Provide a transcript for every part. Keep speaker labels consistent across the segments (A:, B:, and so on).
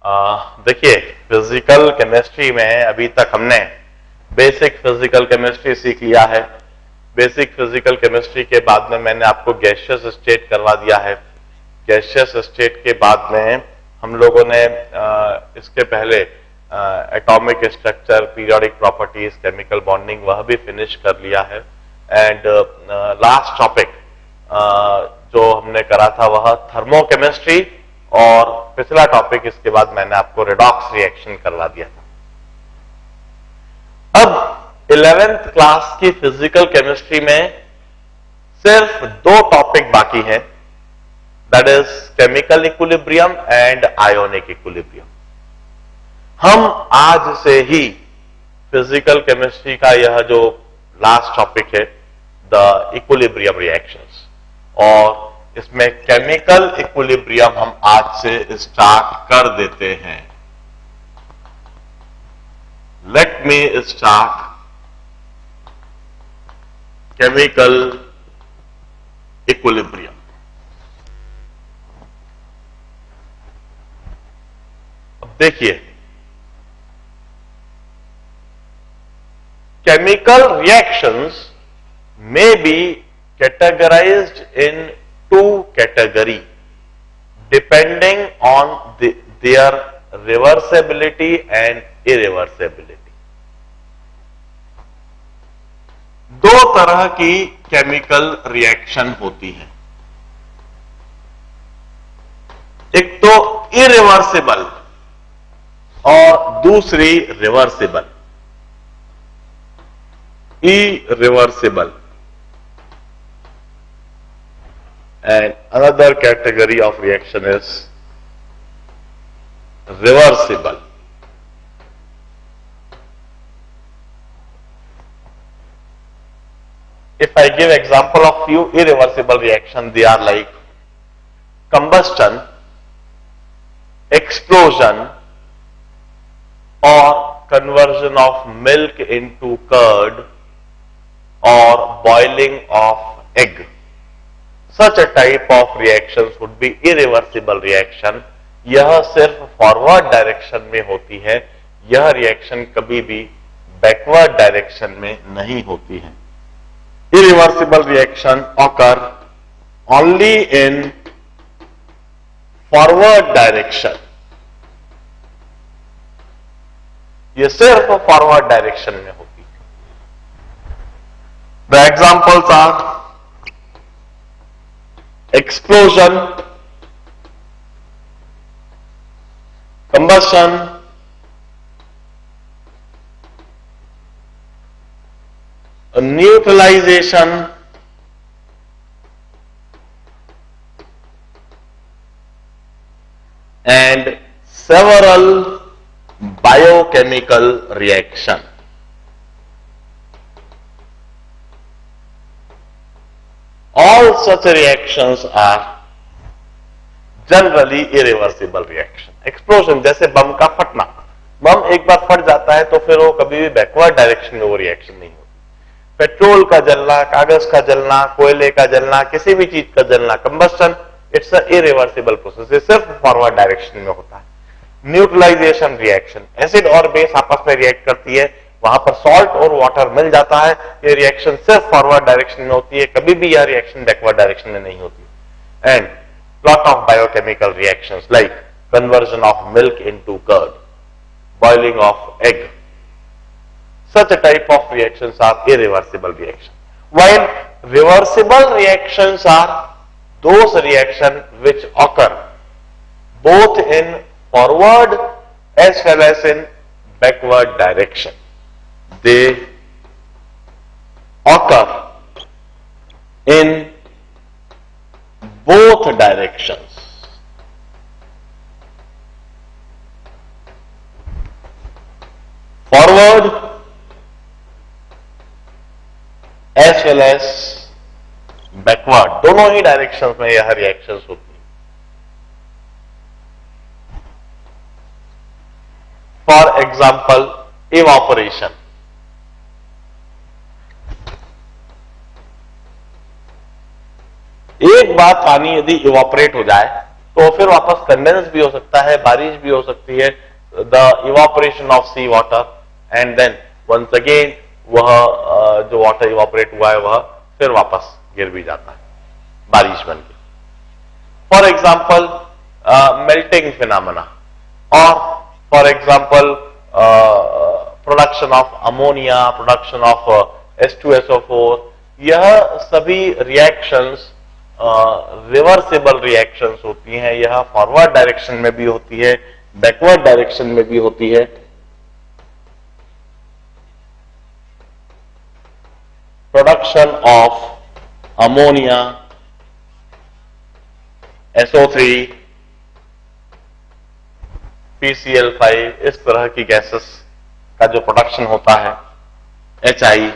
A: देखिए, physical chemistry में अभी तक हमने बेसिक फिजिकल केमिस्ट्री सीख लिया है। बेसिक फिजिकल केमिस्ट्री के बाद में मैंने आपको गैसियस स्टेट करवा दिया है। गैसियस स्टेट के बाद में हम लोगों ने इसके पहले atomic structure, periodic properties, chemical bonding वह भी फिनिश कर लिया है। एंड लास्ट टॉपिक जो हमने करा था वह थर्मोकेमिस्ट्री, और पिछला टॉपिक इसके बाद मैंने आपको रेडॉक्स रिएक्शन करवा दिया था। अब 11th क्लास की फिजिकल केमिस्ट्री में सिर्फ दो टॉपिक बाकी हैं, that is chemical equilibrium and ionic equilibrium. हम आज से ही फिजिकल केमिस्ट्री का यह जो लास्ट टॉपिक है, द इक्विलिब्रियम रिएक्शंस, और इसमें केमिकल इक्विलिब्रियम हम आज से स्टार्ट कर देते हैं। Let me start chemical equilibrium. अब देखिए, chemical reactions may be categorized in two categories depending on their reversibility and irreversibility. दो तरह की केमिकल रिएक्शन होती है, एक तो इरिवर्सिबल और दूसरी reversible. Irreversible and another category of reaction is reversible. If I give example of few irreversible reactions, they are like combustion, explosion, or conversion of milk into curd, or boiling of egg. Such a type of reactions would be irreversible reaction. यह सिर्फ forward direction में होती है, यह reaction कभी भी backward direction में नहीं होती है। Irreversible reaction occur only in forward direction. ये सिर्फ फॉरवर्ड डायरेक्शन में होती है। The examples are explosion, combustion, neutralization, and several biochemical reaction. All such reactions are generally irreversible reaction. Explosion जैसे बम का फटना, बम एक बार फट जाता है तो फिर वो कभी भी बैकवर्ड डायरेक्शन में वो रिएक्शन नहीं होती। पेट्रोल का जलना, कागज का जलना, कोयले का जलना, किसी भी चीज का जलना, combustion, it's a irreversible process, ये सिर्फ फॉरवर्ड डायरेक्शन में होता है। न्यूट्रलाइजेशन रिएक्शन, एसिड और बेस आपस में रिएक्ट करती है, वहां पर सॉल्ट और वाटर मिल जाता है, ये रिएक्शन सिर्फ फॉरवर्ड डायरेक्शन में होती है, कभी भी यह रिएक्शन बैकवर्ड डायरेक्शन में नहीं होती। And lot of biochemical reactions like conversion of milk into curd, boiling of egg. Such a type of reactions are irreversible reactions. While reversible reactions are those reactions which occur both in forward as well as in backward direction. They occur in both directions. Forward as well as backward, दोनों ही directions में यह reactions होती है। For example, evaporation. एक बार पानी यदि evaporate हो जाए तो फिर वापस कंडेंस भी हो सकता है, बारिश भी हो सकती है, the evaporation of sea water and then once again वह जो वाटर इवापोरेट हुआ है वह फिर वापस गिर भी जाता है बारिश बन के। फॉर एग्जाम्पल मेल्टिंग फिनोमेना और for example production of ammonia, production of H2SO4, यह सभी रिएक्शंस रिवर्सिबल रिएक्शंस होती हैं। यह फॉरवर्ड डायरेक्शन में भी होती है, बैकवर्ड डायरेक्शन में भी होती है। Production of ammonia, SO3, PCl5, इस तरह की गैसेस का जो प्रोडक्शन होता है, HI,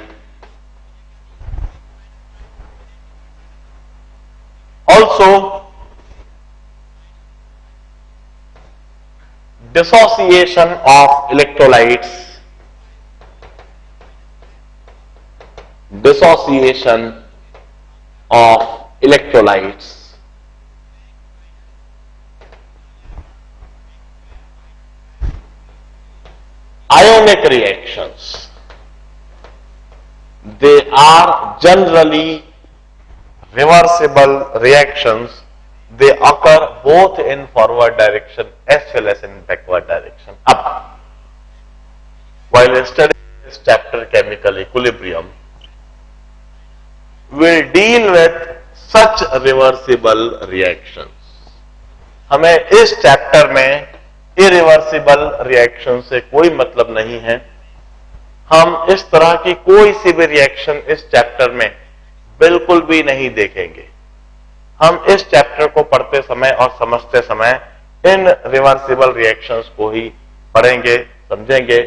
A: also dissociation of electrolytes, dissociation of electrolytes, ionic reactions, they are generally reversible reactions. They occur both in forward direction as well as in backward direction. Ab, while studying this chapter chemical equilibrium, will deal with such reversible reactions. हमें इस chapter में irreversible reaction से कोई मतलब नहीं है। हम इस तरह की कोई सी भी रिएक्शन इस चैप्टर में बिल्कुल भी नहीं देखेंगे। हम इस चैप्टर को पढ़ते समय और समझते समय इन रिवर्सिबल रिएक्शंस को ही पढ़ेंगे, समझेंगे,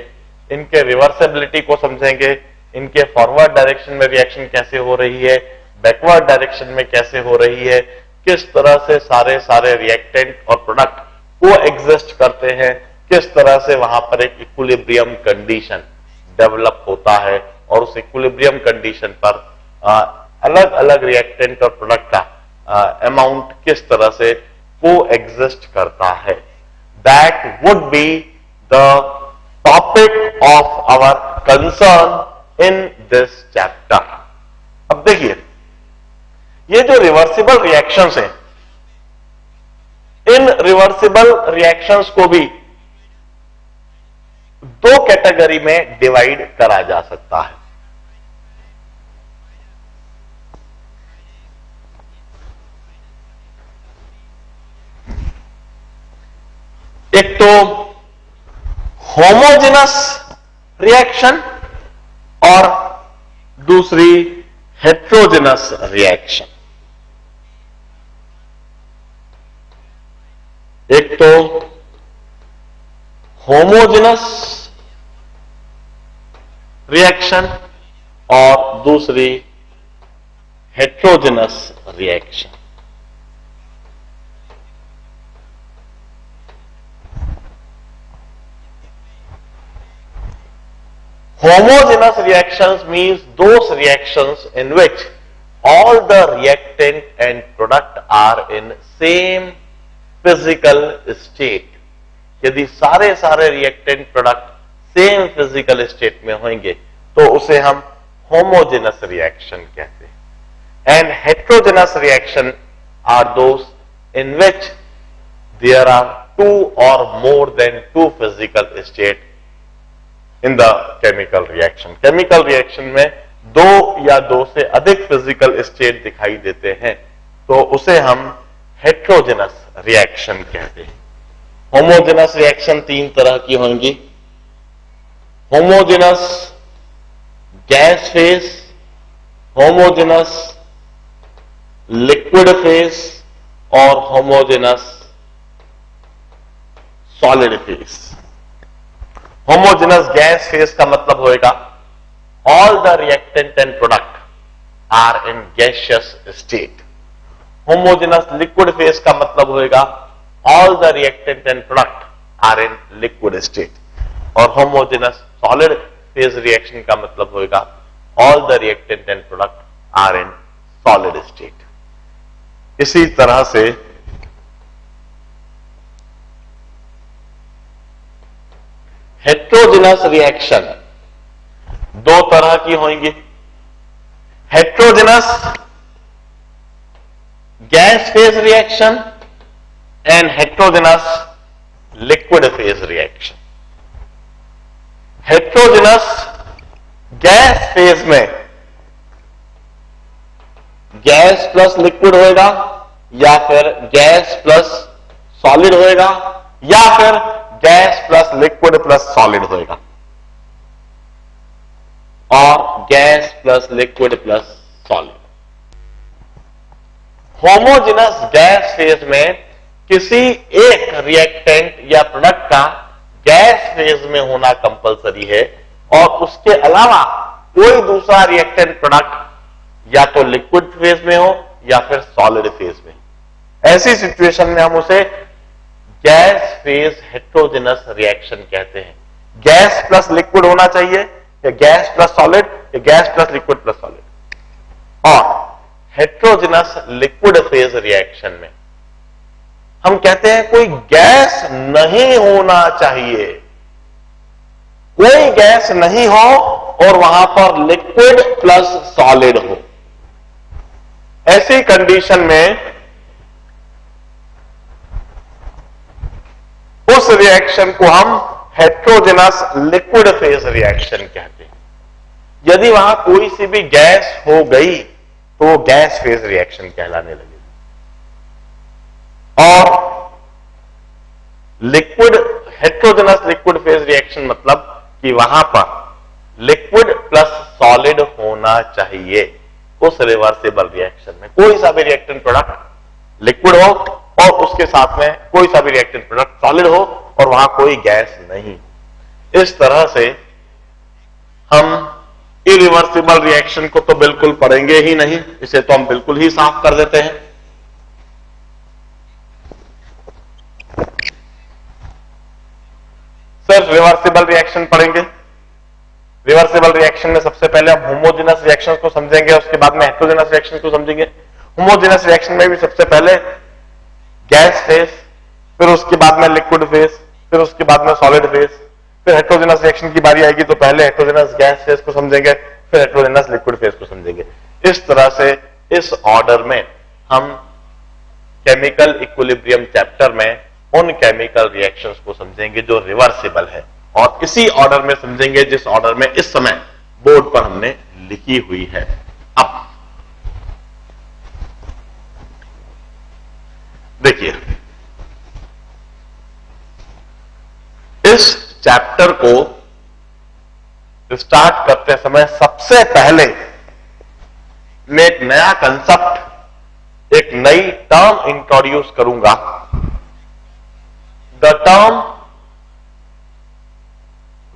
A: इनके रिवर्सिबिलिटी को समझेंगे, इनके फॉरवर्ड डायरेक्शन में रिएक्शन कैसे हो रही है, बैकवर्ड डायरेक्शन में कैसे हो रही है, किस तरह से सारे रिएक्टेंट और प्रोडक्ट को एग्जिस्ट करते हैं, किस तरह से वहां पर एक इक्विलिब्रियम कंडीशन डेवलप होता है और उस इक्विलिब्रियम कंडीशन पर अलग अलग रिएक्टेंट और प्रोडक्ट का अमाउंट किस तरह से को एग्जिस्ट करता है। That would be the topic of our concern in this chapter. अब देखिए, ये जो रिवर्सिबल रिएक्शंस हैं, इन रिवर्सिबल रिएक्शंस को भी दो कैटेगरी में डिवाइड करा जा सकता है। एक तो होमोजेनस रिएक्शन और दूसरी हेट्रोजेनस रिएक्शन। एक तो होमोजेनस रिएक्शन और दूसरी heterogeneous reaction. Homogeneous reactions means those reactions in which all the reactant and product are in same physical state. यदि सारे reactant product same physical state में होंगे तो उसे हम होमोजेनस रिएक्शन कहते हैं। And heterogeneous reaction are those in which there are two or more than two physical state in the chemical reaction. Chemical reaction में दो या दो से अधिक फिजिकल स्टेट दिखाई देते हैं तो उसे हम हेट्रोजेनस रिएक्शन कहते हैं। होमोजेनस रिएक्शन तीन तरह की होंगी। Homogeneous gas phase, homogeneous liquid phase और homogeneous solid phase. Homogeneous gas phase का मतलब होएगा all the reactant and product are in gaseous state. Homogeneous liquid phase का मतलब होएगा all the reactant and product are in liquid state. और homogeneous solid phase reaction का मतलब होएगा all the reactant and product are in solid state. इसी तरह से हेट्रोजेनस रिएक्शन दो तरह की होंगी, heterogeneous gas phase reaction and heterogeneous liquid phase reaction. Heterogeneous gas phase में गैस प्लस लिक्विड होएगा, या फिर गैस प्लस सॉलिड होएगा, या फिर gas plus liquid plus solid होएगा, और gas plus liquid plus solid. Homogeneous gas phase में किसी एक रिएक्टेंट या प्रोडक्ट का गैस फेज में होना कंपलसरी है, और उसके अलावा कोई दूसरा रिएक्टेंट प्रोडक्ट या तो लिक्विड फेज में हो या फिर सॉलिड फेज में। ऐसी सिचुएशन में हम उसे गैस फेज हेट्रोजेनस रिएक्शन कहते हैं। गैस प्लस लिक्विड होना चाहिए, या गैस प्लस सॉलिड, या gas plus liquid plus solid. और हेट्रोजेनस लिक्विड फेज रिएक्शन में हम कहते हैं कोई गैस नहीं होना चाहिए, कोई गैस नहीं हो और वहां पर लिक्विड प्लस सॉलिड हो। ऐसी कंडीशन में उस रिएक्शन को हम हेट्रोजेनस लिक्विड फेज रिएक्शन कहते हैं। यदि वहां कोई सी भी गैस हो गई तो वो गैस फेज रिएक्शन कहलाने लगेगी। और liquid heterogeneous liquid phase reaction मतलब कि वहां पर लिक्विड प्लस सॉलिड होना चाहिए उस रिवर्सिबल रिएक्शन में। कोई सा भी रिएक्टेंट प्रोडक्ट लिक्विड हो और उसके साथ में कोई सा भी रिएक्टेंट प्रोडक्ट सॉलिड हो और वहां कोई गैस नहीं। इस तरह से हम इरिवर्सिबल रिएक्शन को तो बिल्कुल पढ़ेंगे ही नहीं, इसे तो हम बिल्कुल ही साफ कर देते हैं। सिर्फ रिवर्सिबल रिएक्शन पढ़ेंगे। रिवर्सिबल रिएक्शन में सबसे पहले हम होमोजेनस रिएक्शन को समझेंगे, उसके बाद में हेट्रोजेनस रिएक्शन को समझेंगे। होमोजेनस रिएक्शन में भी सबसे पहले गैस फेज, फिर उसके बाद में लिक्विड फेज, फिर उसके बाद में सॉलिड फेज, फिर हेट्रोजेनस रिएक्शन की बारी आएगी तो पहले हेट्रोजेनस गैस फेज को समझेंगे, फिर हेट्रोजेनस लिक्विड फेज को समझेंगे। इस तरह से इस ऑर्डर में हम केमिकल इक्विलिब्रियम चैप्टर में उन केमिकल रिएक्शंस को समझेंगे जो रिवर्सिबल है, और इसी ऑर्डर में समझेंगे जिस ऑर्डर में इस समय बोर्ड पर हमने लिखी हुई है। अब देखिए, इस चैप्टर को स्टार्ट करते समय सबसे पहले मैं एक नया कंसेप्ट, एक नई टर्म इंट्रोड्यूस करूंगा। The term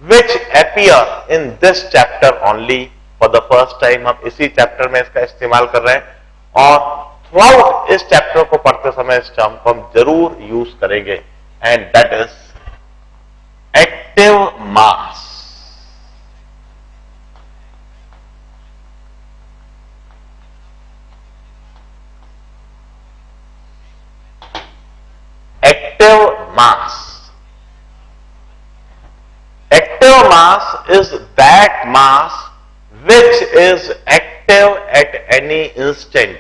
A: which appear in this chapter only for the first time। हम इसी चैप्टर में इसका इस्तेमाल कर रहे हैं, और थ्रूआउट इस चैप्टर को पढ़ते समय इस टर्म को हम जरूर यूज करेंगे, and that is active mass. Active mass. Active mass is that mass which is active at any instant,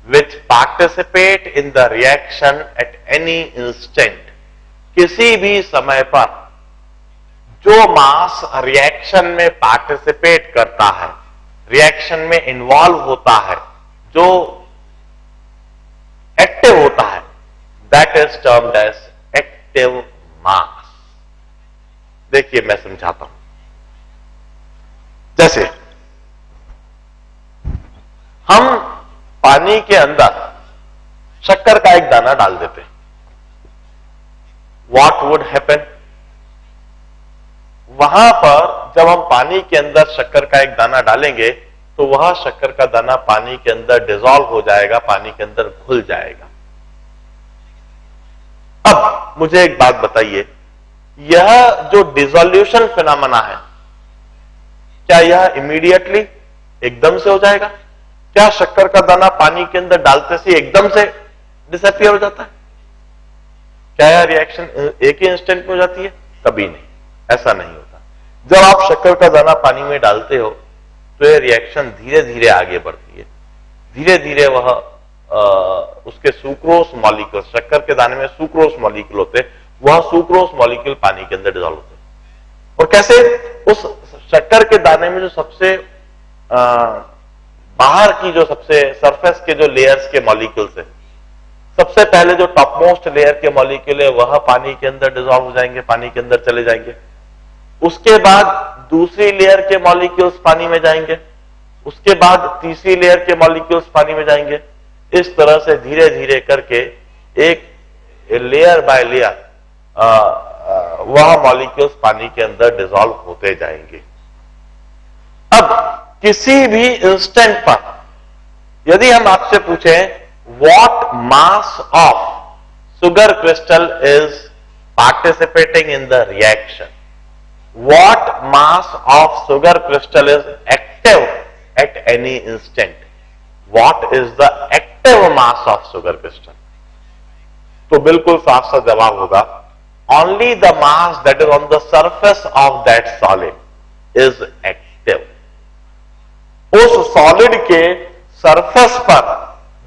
A: which participate in the reaction at any instant। किसी भी समय पर जो मास रिएक्शन में पार्टिसिपेट करता है, रिएक्शन में इन्वॉल्व होता है, जो एक्टिव होता है, that is termed as active mass. देखिए मैं समझाता हूं। जैसे हम पानी के अंदर शक्कर का एक दाना डाल देते हैं, व्हाट वुड हैपन? वहां पर जब हम पानी के अंदर शक्कर का एक दाना डालेंगे तो वह शक्कर का दाना पानी के अंदर डिसॉल्व हो जाएगा, पानी के अंदर घुल जाएगा। अब मुझे एक बात बताइए, यह जो डिसोल्यूशन फिनोमेना है, क्या यह इमीडिएटली एकदम से हो जाएगा? क्या शक्कर का दाना पानी के अंदर डालते से एकदम से डिसअपियर हो जाता है? क्या यह रिएक्शन एक ही इंस्टेंट में हो जाती है? कभी नहीं। ऐसा नहीं होता। जब आप शक्कर का दाना पानी में डालते हो तो ये रिएक्शन धीरे धीरे आगे बढ़ती है, धीरे धीरे वह उसके सुक्रोस मॉलिक्यूल, शक्कर के दाने में सुक्रोस मॉलिक्यूल होते हैं, वह सुक्रोस मॉलिक्यूल पानी के अंदर डिसॉल्व होते हैं। और कैसे? उस शक्कर के दाने में जो सबसे बाहर की जो सबसे सरफेस के जो लेयर्स के मॉलिक्यूल्स है, सबसे पहले जो टॉप मोस्ट लेयर के मॉलिक्यूल है वह पानी के अंदर डिसॉल्व हो जाएंगे, पानी के अंदर चले जाएंगे। उसके बाद दूसरी लेयर के मॉलिक्यूल्स पानी में जाएंगे, उसके बाद तीसरी लेयर के मॉलिक्यूल्स पानी में जाएंगे। इस तरह से धीरे धीरे करके एक लेयर बाय लेयर वह मॉलिक्यूल्स पानी के अंदर डिसॉल्व होते जाएंगे। अब किसी भी इंस्टेंट पर यदि हम आपसे पूछें what mass of sugar crystal is participating in the reaction, what mass of sugar crystal is active at any instant, what is the active mass of sugar crystal? तो बिल्कुल साफ सा जवाब होगा only the mass that is on the surface of that solid is active. उस solid के surface पर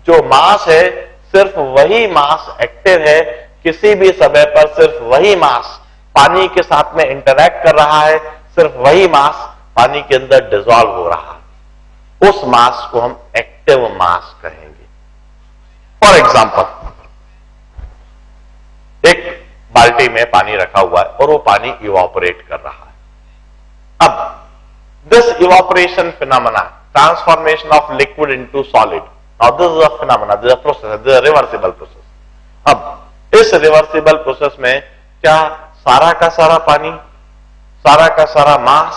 A: जो मास है सिर्फ वही मास एक्टिव है, किसी भी समय पर सिर्फ वही मास पानी के साथ में इंटरैक्ट कर रहा है, सिर्फ वही मास पानी के अंदर डिसॉल्व हो रहा है। उस मास को हम एक्टिव मास कहेंगे। फॉर एग्जांपल, एक बाल्टी में पानी रखा हुआ है और वो पानी इवापोरेट कर रहा है। अब this evaporation phenomena, transformation of liquid into solid, now this is a phenomena, this is a process, this is a reversible process. अब इस रिवर्सिबल प्रोसेस में क्या सारा का सारा पानी, सारा का सारा मास,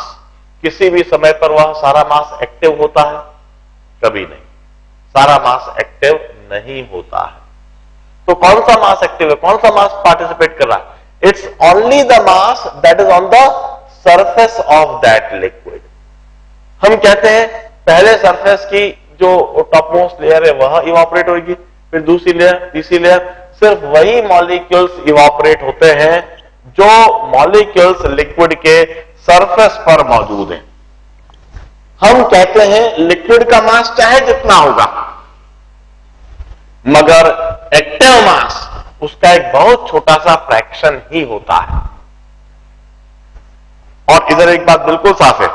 A: किसी भी समय पर वह सारा मास एक्टिव होता है? कभी नहीं, सारा मास एक्टिव नहीं होता है। तो कौन सा मास एक्टिव है, कौन सा मास पार्टिसिपेट कर रहा है? It's only the mass that is on the surface of that liquid. हम कहते हैं पहले सरफेस की जो टॉप मोस्ट लेयर है वह इवापोरेट होगी, फिर दूसरी लेयर, तीसरी लेयर, सिर्फ वही मॉलिक्यूल्स इवापोरेट होते हैं जो मॉलिक्यूल्स लिक्विड के सरफेस पर मौजूद हैं। हम कहते हैं लिक्विड का मास चाहे जितना होगा, मगर एक्टिव मास उसका एक बहुत छोटा सा फ्रैक्शन ही होता है। और इधर एक बात बिल्कुल साफ है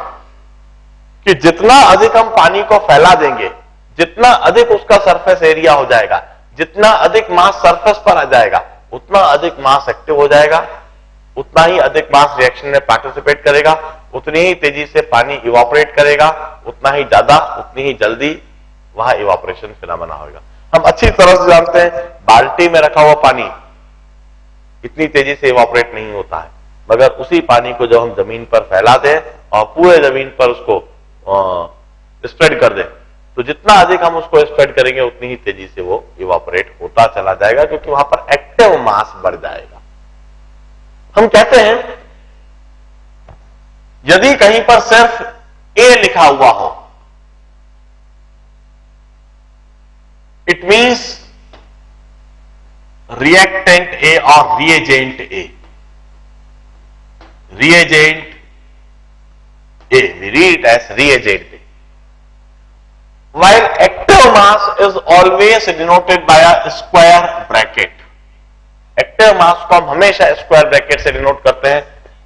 A: कि जितना अधिक हम पानी को फैला देंगे, जितना अधिक उसका सरफेस एरिया हो जाएगा, जितना अधिक मास सरफेस पर आ जाएगा, उतना अधिक मास एक्टिव हो जाएगा, उतना ही अधिक मास रिएक्शन में पार्टिसिपेट करेगा, उतनी ही तेजी से पानी इवापोरेट करेगा, उतना ही ज्यादा, उतनी ही जल्दी वहां इवापोरेशन फिनोमेना होगा। हम अच्छी तरह से जानते हैं बाल्टी में रखा हुआ पानी इतनी तेजी से इवापोरेट नहीं होता है, मगर उसी पानी को जब हम जमीन पर फैला दें और पूरे जमीन पर उसको स्प्रेड कर दें, तो जितना अधिक हम उसको स्प्रेड करेंगे उतनी ही तेजी से वो इवापोरेट होता चला जाएगा, क्योंकि वहां पर एक्टिव मास बढ़ जाएगा। हम कहते हैं यदि कहीं पर सिर्फ ए लिखा हुआ हो, इट मीन्स रिएक्टेंट ए और reagent A. Reagent A, we read it as reagent A. While active mass is always denoted by a square bracket. Active mass को हम हमेशा स्क्वायर ब्रैकेट से डिनोट करते हैं।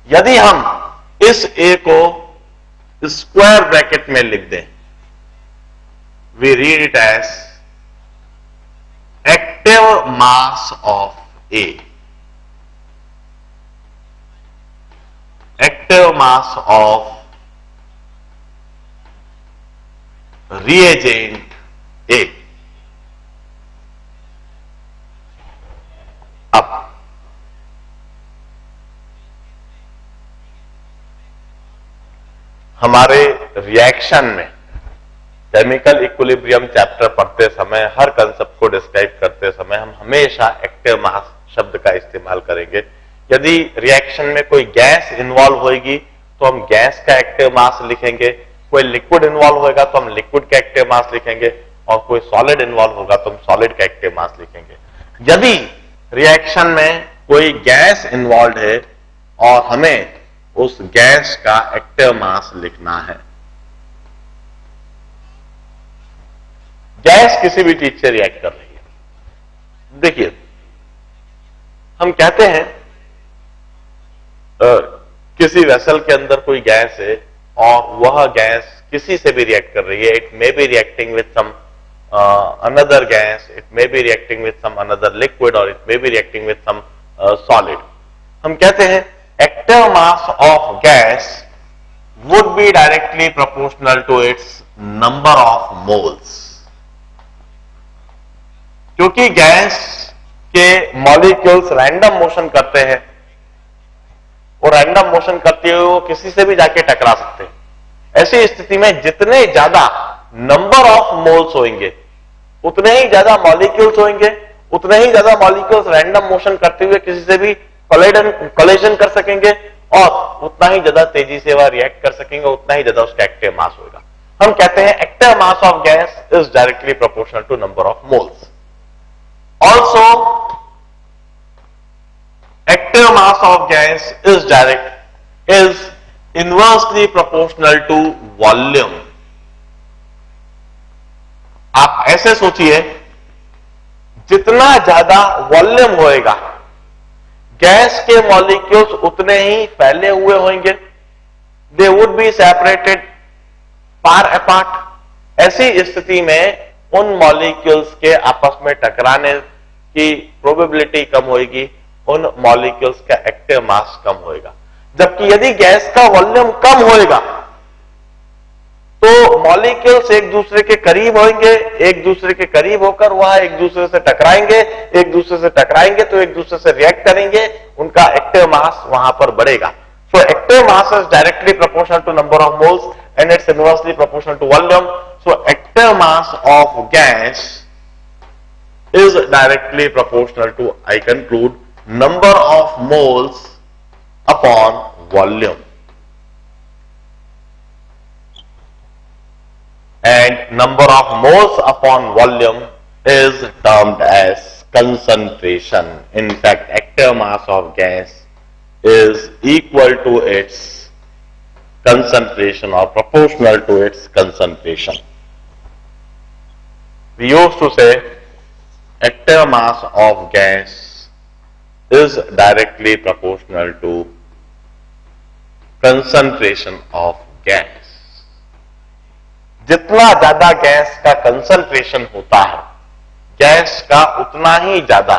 A: यदि हम इस ए को स्क्वायर ब्रैकेट में लिख दें, we read it as active mass of A. Active mass of reagent A। अब हमारे रिएक्शन में केमिकल इक्विलिब्रियम चैप्टर पढ़ते समय, हर कंसेप्ट को डिस्क्राइब करते समय हम हमेशा एक्टिव मास शब्द का इस्तेमाल करेंगे। यदि रिएक्शन में कोई गैस इन्वॉल्व होगी तो हम गैस का एक्टिव मास लिखेंगे, कोई लिक्विड इन्वॉल्व होगा तो हम लिक्विड का एक्टिव मास लिखेंगे, और कोई सॉलिड इन्वॉल्व होगा तो हम सॉलिड का एक्टिव मास लिखेंगे। यदि रिएक्शन में कोई गैस इन्वॉल्व है और हमें उस गैस का एक्टिव मास लिखना है। गैस किसी भी चीज से रिएक्ट कर रही है। देखिए, हम कहते हैं किसी वेसल के अंदर कोई गैस है और वह गैस किसी से भी रिएक्ट कर रही है। It may be reacting with some another gas, it may be reacting with some another liquid, or it may be reacting with some solid. हम कहते हैं active mass of gas would be directly proportional to its number of moles. क्योंकि gas के molecules random motion करते हैं और random motion करते हुए वो किसी से भी जाके टकरा सकते हैं। ऐसी स्थिति में जितने ज्यादा नंबर ऑफ मोल्स होंगे उतने ही ज्यादा मॉलिक्यूल्स होंगे, उतने ही ज्यादा मॉलिक्यूल्स रैंडम मोशन करते हुए किसी से भी कोलिजन कर सकेंगे और उतना ही ज्यादा तेजी से वह रिएक्ट कर सकेंगे, उतना ही ज्यादा उसका एक्टिव मास होगा। हम कहते हैं active mass of gas is directly proportional to number of moles. Also active mass of gas is inversely proportional to volume. आप ऐसे सोचिए, जितना ज्यादा वॉल्यूम होएगा गैस के मॉलिक्यूल्स उतने ही फैले हुए होंगे, they would be separated far apart. ऐसी स्थिति में उन मॉलिक्यूल्स के आपस में टकराने की प्रोबेबिलिटी कम होगी, उन मॉलिक्यूल्स का एक्टिव मास कम होएगा। जबकि यदि गैस का वॉल्यूम कम होएगा तो मॉलिक्यूल्स एक दूसरे के करीब होंगे, एक दूसरे के करीब होकर वह एक दूसरे से टकराएंगे, एक दूसरे से टकराएंगे तो एक दूसरे से रिएक्ट करेंगे, उनका एक्टिव मास वहां पर बढ़ेगा। So active mass is directly proportional to number of moles and it's inversely proportional to volume. So active mass of gas is directly proportional to, I conclude, number of moles upon volume. And number of moles upon volume is termed as concentration. In fact, active mass of gas is equal to its concentration or proportional to its concentration. We used to say active mass of gas is directly proportional to concentration of gas. जितना ज्यादा gas का concentration होता है, gas का उतना ही ज्यादा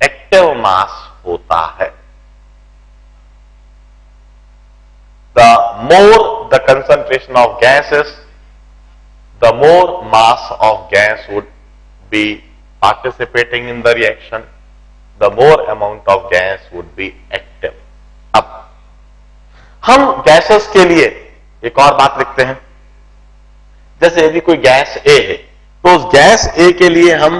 A: active mass होता है। The more the concentration of gas is, the more mass of gas would be participating in the reaction, the more amount of gas would be active. अब हम गैसेस के लिए एक और बात लिखते हैं। जैसे यदि कोई गैस ए है तो उस गैस ए के लिए हम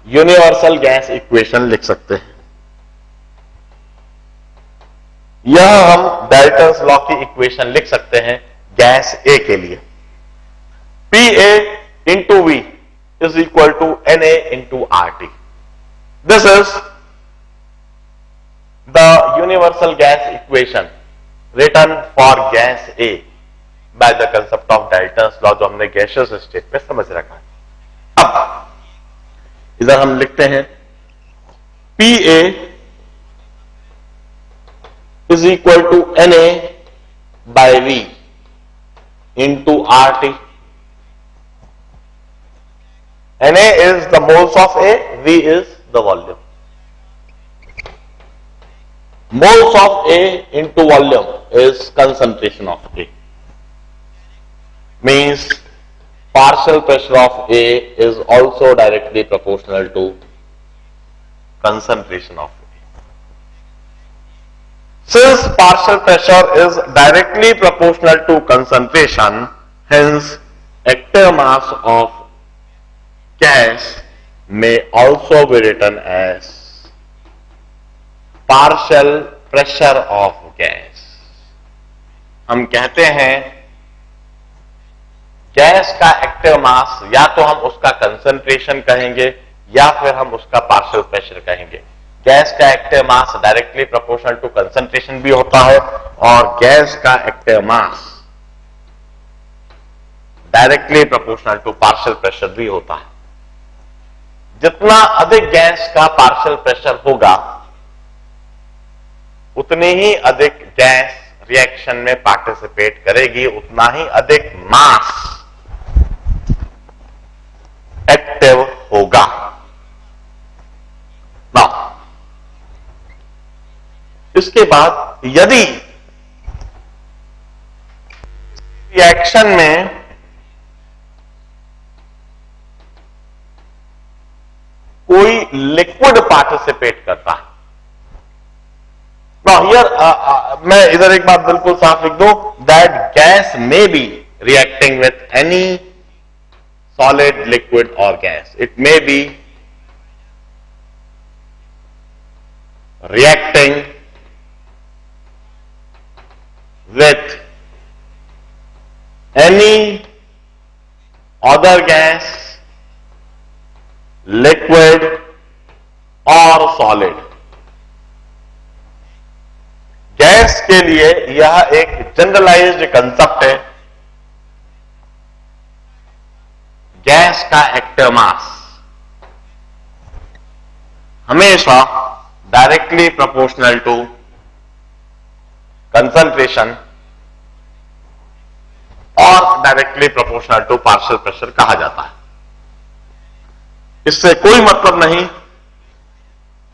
A: यूनिवर्सल गैस इक्वेशन लिख सकते हैं। यह हम डाल्टन्स लॉ की इक्वेशन लिख सकते हैं गैस ए के लिए। P A into V is equal to N A into R T. This is the universal gas equation written for gas A by the concept of Dalton's law, जो हमने gaseous state पे समझ रखा है। अब इधर हम लिखते हैं P A is equal to N A by V into R T. N A is the moles of A, V is the volume. Moles of A into volume is concentration of A. Means partial pressure of A is also directly proportional to concentration of A. Since partial pressure is directly proportional to concentration, hence active mass of gas may also be written as partial pressure of gas. हम कहते हैं gas का active मास या तो हम उसका concentration कहेंगे या फिर हम उसका पार्शियल प्रेशर कहेंगे। गैस का active mass directly proportional to concentration भी होता है और गैस का active mass directly proportional to partial pressure भी होता है। जितना अधिक गैस का पार्शियल प्रेशर होगा उतनी ही अधिक गैस रिएक्शन में पार्टिसिपेट करेगी, उतना ही अधिक मास एक्टिव होगा। इसके बाद यदि रिएक्शन में कोई लिक्विड पार्टिसिपेट करता है, नाउ हियर मैं इधर एक बात बिल्कुल साफ लिख दूं, that gas may be reacting with any solid, liquid or gas. It may be reacting with any other gas, liquid or solid. Gas के लिए यह एक जनरलाइज्ड कंसेप्ट है। गैस का एक्टिव मास हमेशा डायरेक्टली प्रोपोर्शनल टू कंसंट्रेशन और directly proportional to partial pressure कहा जाता है। इससे कोई मतलब नहीं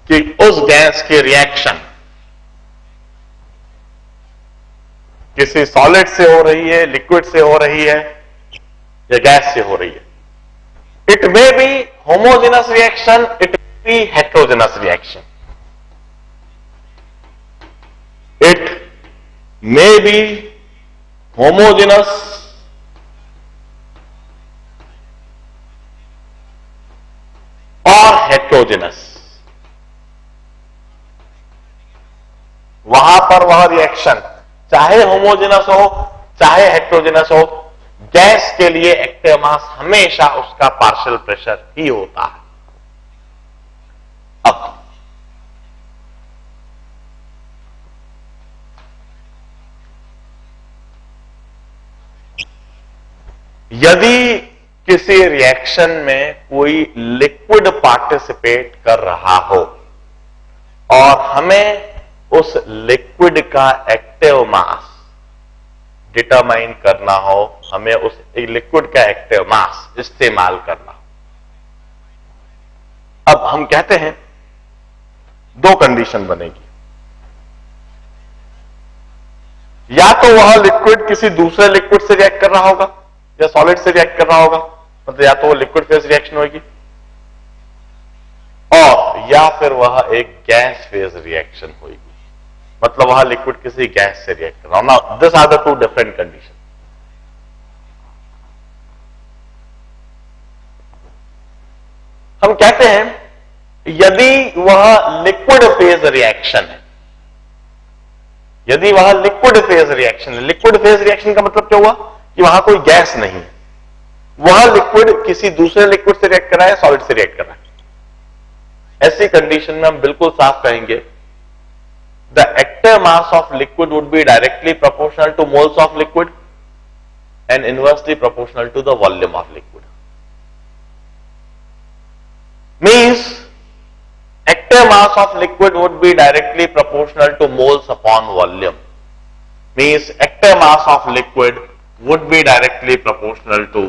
A: कि उस गैस की रिएक्शन किसी सॉलिड से हो रही है, लिक्विड से हो रही है या गैस से हो रही है। It may be homogeneous reaction, it may be heterogeneous reaction. It may be homogeneous or heterogeneous. वहां पर वह रिएक्शन चाहे होमोजेनस हो चाहे हेट्रोजेनस हो, गैस के लिए एक्टिव मास हमेशा उसका पार्शियल प्रेशर ही होता है। अब यदि किसी रिएक्शन में कोई लिक्विड पार्टिसिपेट कर रहा हो और हमें उस लिक्विड का एक्टिव मास डिटरमाइन करना हो, हमें उस लिक्विड का एक्टिव मास इस्तेमाल करना हो, अब हम कहते हैं दो कंडीशन बनेगी। या तो वह लिक्विड किसी दूसरे लिक्विड से रिएक्ट कर रहा होगा या सॉलिड से रिएक्ट कर रहा होगा, मतलब या तो वो लिक्विड फेज रिएक्शन होगी और या फिर वह एक गैस फेज रिएक्शन होगी, मतलब वह लिक्विड किसी गैस से रिएक्ट कर रहा हो। Now this are the two different condition. हम कहते हैं यदि वह लिक्विड फेज रिएक्शन है, यदि वह लिक्विड फेज रिएक्शन है, लिक्विड फेज रिएक्शन का मतलब क्या हुआ कि वहां कोई गैस नहीं है, वह लिक्विड किसी दूसरे लिक्विड से रिएक्ट कर रहा है, सॉलिड से रिएक्ट कर रहा है। ऐसी कंडीशन में हम बिल्कुल साफ कहेंगे the active mass of liquid would be directly proportional to moles of liquid and inversely proportional to the volume of liquid. Means active mass of liquid would be directly proportional to moles upon volume. Means active mass of liquid would be directly proportional to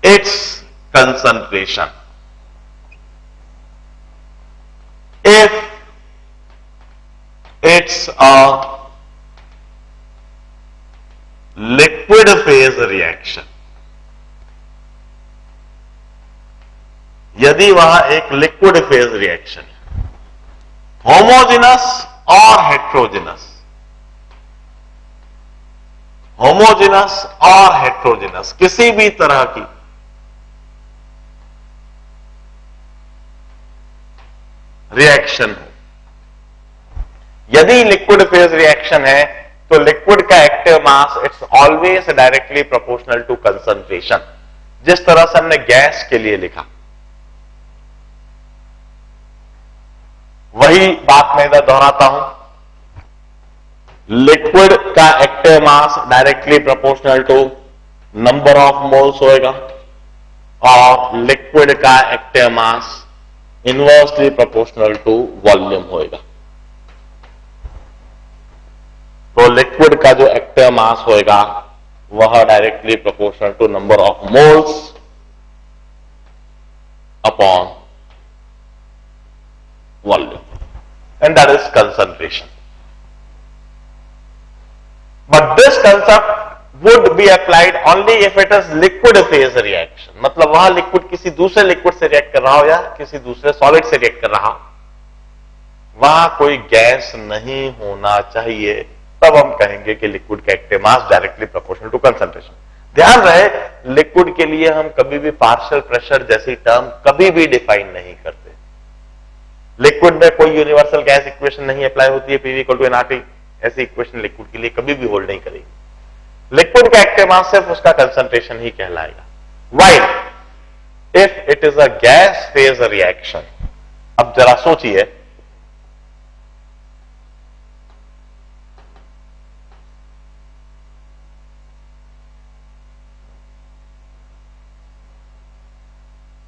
A: its concentration. If it's a liquid phase reaction, यदि वह एक liquid phase reaction है, homogeneous और heterogeneous, homogeneous और heterogeneous किसी भी तरह की रिएक्शन हो, यदि लिक्विड फेज रिएक्शन है तो लिक्विड का active mass it's always directly proportional to concentration. जिस तरह से हमने गैस के लिए लिखा वही बात मैं इधर दोहराता हूं, लिक्विड का active mass directly proportional to number of moles होएगा और लिक्विड का active mass inversely proportional to volume होएगा। तो लिक्विड का जो एक्टिव मास होएगा वह directly proportional to number of moles upon volume, and that is concentration. But this concept would be applied only if it is liquid phase reaction, मतलब वहां liquid किसी दूसरे लिक्विड से रिएक्ट कर रहा हो या किसी दूसरे सॉलिड से रिएक्ट कर रहा हो, वहां कोई गैस नहीं होना चाहिए, तब हम कहेंगे कि लिक्विड का active mass directly proportional to concentration. ध्यान रहे, लिक्विड के लिए हम कभी भी पार्शियल प्रेशर जैसी टर्म कभी भी डिफाइन नहीं करते। लिक्विड में कोई यूनिवर्सल गैस इक्वेशन नहीं अप्लाई होती है, पीवी इक्वल टू एनआरटी, ऐसी इक्वेशन लिक्विड के लिए कभी भी होल्ड नहीं करेगी। लिक्विड का एक्टिव मास सिर्फ उसका कंसंट्रेशन ही कहलाएगा। While if it is a gas phase reaction, अब जरा सोचिए,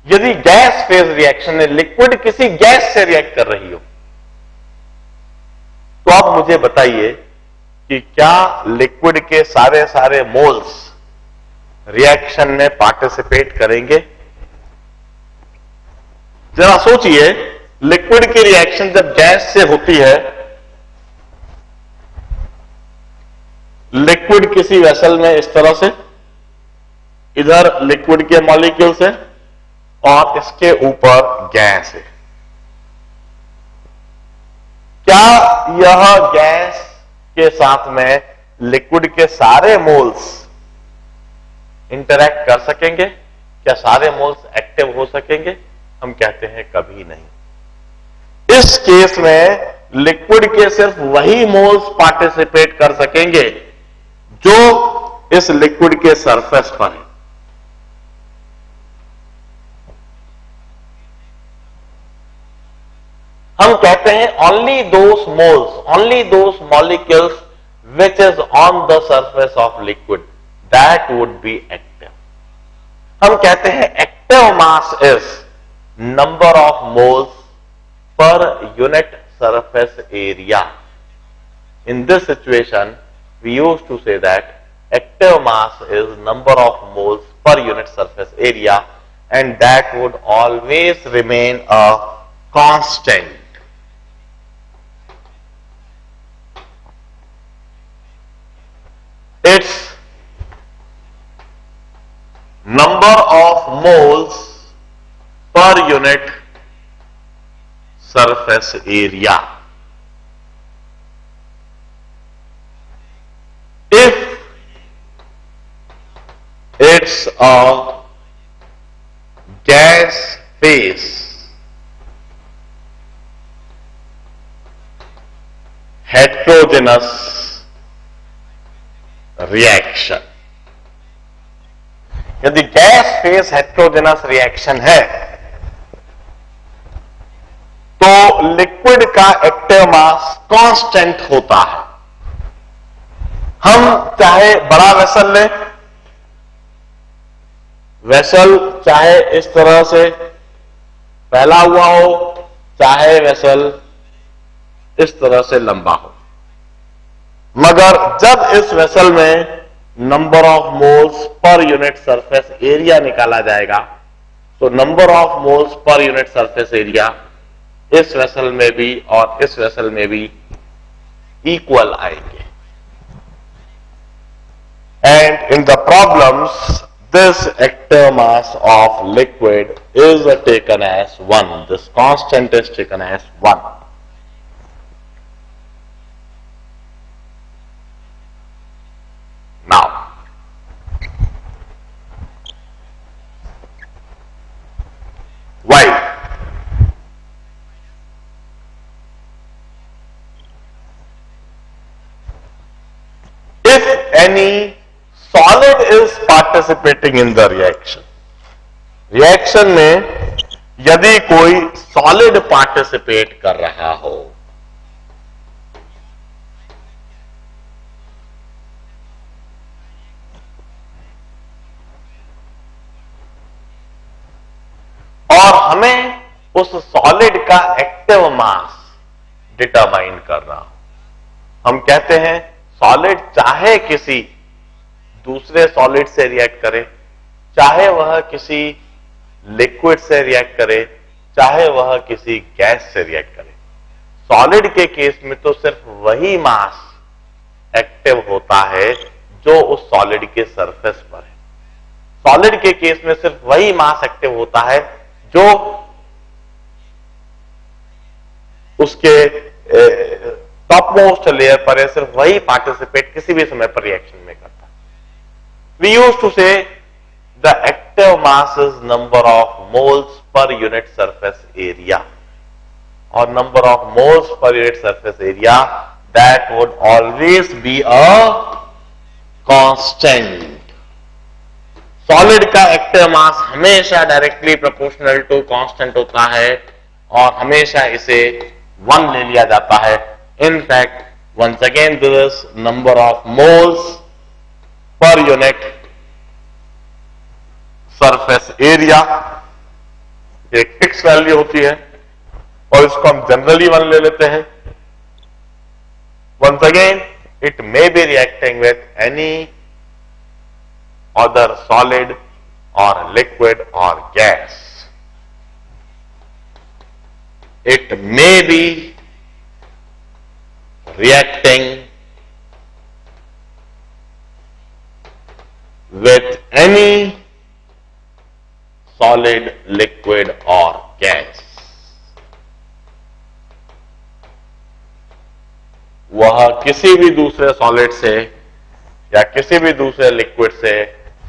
A: यदि गैस फेज रिएक्शन में लिक्विड किसी गैस से रिएक्ट कर रही हो, तो आप मुझे बताइए कि क्या लिक्विड के सारे मोल्स रिएक्शन में पार्टिसिपेट करेंगे? जरा सोचिए, लिक्विड की रिएक्शन जब गैस से होती है, लिक्विड किसी वेसल में इस तरह से, इधर लिक्विड के मॉलिक्यूल्स है और इसके ऊपर गैस है। क्या यह गैस के साथ में लिक्विड के सारे मोल्स इंटरैक्ट कर सकेंगे? क्या सारे मोल्स एक्टिव हो सकेंगे? हम कहते हैं कभी नहीं। इस केस में लिक्विड के सिर्फ वही मोल्स पार्टिसिपेट कर सकेंगे जो इस लिक्विड के सरफेस पर है। हम कहते हैं only those molecules which is on the surface of liquid that would be active. हम कहते हैं active mass is number of moles per unit surface area. In this situation we use to say that active mass is number of moles per unit surface area, and that would always remain a constant. Its number of moles per unit surface area. If it's a gas phase heterogeneous reaction, यदि gas phase heterogeneous reaction है तो liquid का active mass constant होता है। हम चाहे बड़ा vessel लें, वेसल चाहे इस तरह से फैला हुआ हो, चाहे वेसल इस तरह से लंबा हो, मगर जब इस वेसल में number of moles per unit surface area निकाला जाएगा तो number of moles per unit surface area इस वेसल में भी और इस वेसल में भी इक्वल आएंगे। And in the problems this active mass of liquid is taken as 1, this constant is taken as 1। Now, while if any solid is participating in the reaction में यदि कोई सॉलिड पार्टिसिपेट कर रहा हो। और हमें उस सॉलिड का एक्टिव मास डिटरमाइन करना हो। हम कहते हैं सॉलिड चाहे किसी दूसरे सॉलिड से रिएक्ट करे, चाहे वह किसी लिक्विड से रिएक्ट करे, चाहे वह किसी गैस से रिएक्ट करे, सॉलिड के केस में तो सिर्फ वही मास एक्टिव होता है जो उस सॉलिड के सरफेस पर है। सॉलिड के केस में सिर्फ वही मास एक्टिव होता है जो उसके टॉप मोस्ट लेयर पर है, सिर्फ वही पार्टिसिपेट किसी भी समय पर रिएक्शन में करता है। We use to say the active mass is number of moles per unit surface area, और number of moles per unit surface area that would always be a constant. Solid का active mass हमेशा directly proportional to constant होता है और हमेशा इसे 1 ले लिया जाता है। In fact once again this number of moles per unit surface area एक फिक्स वैल्यू होती है और इसको हम जनरली 1 ले लेते हैं। Once again it may be reacting with any other solid or liquid or gas. It may be reacting with any solid, liquid or gas. वह किसी भी दूसरे सॉलिड से या किसी भी दूसरे लिक्विड से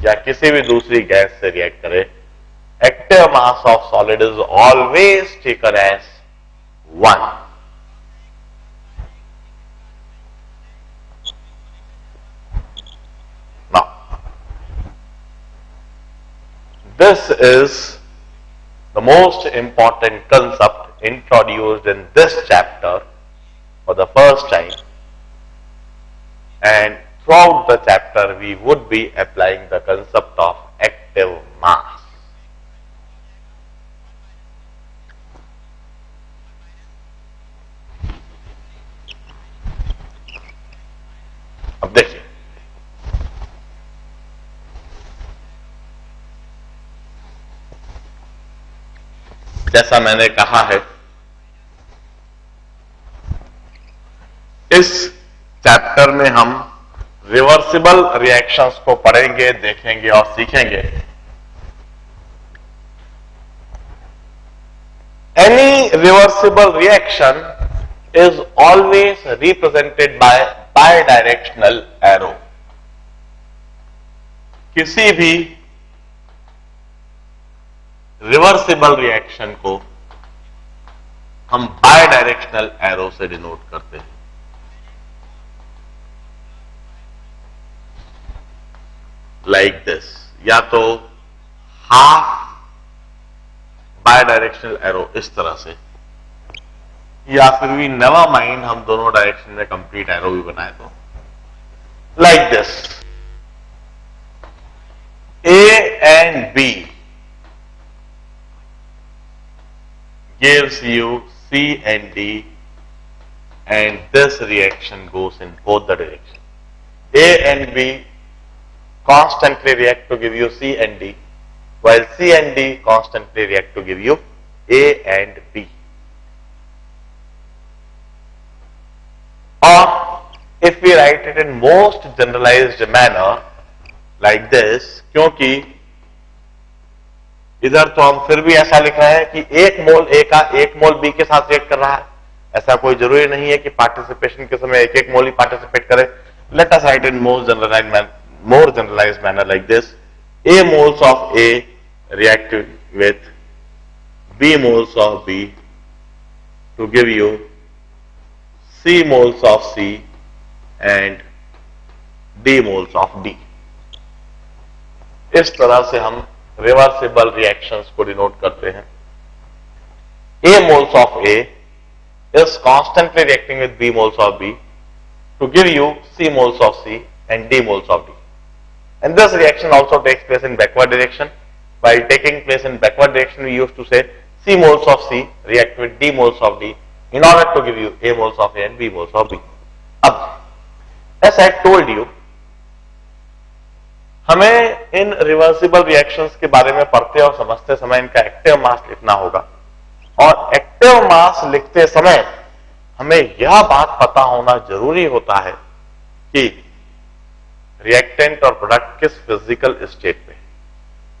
A: या किसी भी दूसरी गैस से रिएक्ट करे, active mass of solid is always taken as 1. Now, this is the most important concept introduced in this chapter for the first time, and throughout the chapter we would be applying the concept of active mass. अब देखिए, जैसा मैंने कहा है, इस chapter में हम reversible reactions को पढ़ेंगे, देखेंगे और सीखेंगे। Any reversible reaction is always represented by bidirectional arrow. किसी भी रिवर्सिबल रिएक्शन को हम बायडायरेक्शनल एरो से डिनोट करते हैं। लाइक दिस, या तो हाफ बायडायरेक्शनल एरो इस तरह से, या फिर भी नेवर माइंड हम दोनों डायरेक्शन में कंप्लीट एरो भी बनाए तो like this, A and B gives you C and D, and this reaction goes in both the direction. A and B constantly react to give you C and D, while C and D constantly react to give you A and B. Or if we write it in most generalized manner like this, क्योंकि इधर तो हम फिर भी ऐसा लिख रहे हैं कि 1 मोल A का 1 मोल B के साथ रिएक्ट कर रहा है, ऐसा कोई जरूरी नहीं है कि पार्टिसिपेशन के समय 1 मोल ही पार्टिसिपेट करे। Let us right in more generalized manner like this: A moles of A react with B moles of B to give you C moles of C and D moles of D. इस तरह से हम reversible reactions को denote करते हैं। A moles of A is constantly reacting with B moles of B to give you C moles of C and D moles of D. And this reaction also takes place in backward direction. By taking place in backward direction, we used to say C moles of C react with D moles of D in order to give you A moles of A and B moles of B. अब, as I told you, हमें इन reversible reactions के बारे में पढ़ते और समझते समय इनका एक्टिव मास लिखना होगा, और एक्टिव मास लिखते समय हमें यह बात पता होना जरूरी होता है कि रिएक्टेंट और प्रोडक्ट किस फिजिकल स्टेट में,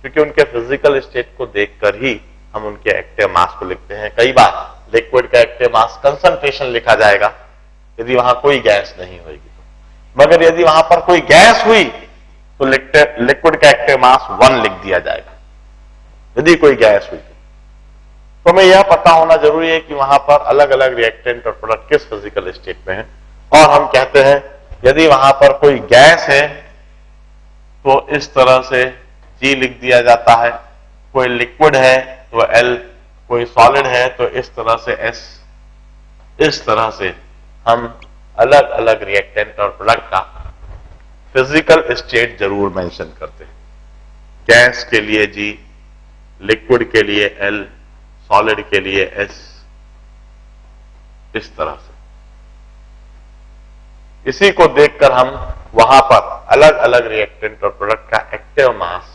A: क्योंकि उनके फिजिकल स्टेट को देखकर ही हम उनके एक्टिव मास को लिखते हैं। कई बार लिक्विड का एक्टिव मास कंसंट्रेशन लिखा जाएगा यदि वहां कोई गैस नहीं होगी तो, मगर यदि वहां पर कोई गैस हुई तो लिक्विड का एक्टिव मास 1 लिख दिया जाएगा यदि कोई गैस हुई। तो हमें यह पता होना जरूरी है कि वहां पर अलग अलग रिएक्टेंट और प्रोडक्ट किस फिजिकल स्टेट में है। और हम कहते हैं यदि वहां पर कोई गैस है तो इस तरह से G लिख दिया जाता है, कोई लिक्विड है तो L, कोई सॉलिड है तो इस तरह से S। इस तरह से हम अलग अलग रिएक्टेंट और प्रोडक्ट का फिजिकल स्टेट जरूर मेंशन करते हैं। गैस के लिए G, लिक्विड के लिए L, सॉलिड के लिए S, इस तरह से। इसी को देखकर हम वहां पर अलग अलग रिएक्टेंट और प्रोडक्ट का एक्टिव मास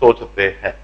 A: सोचते हैं।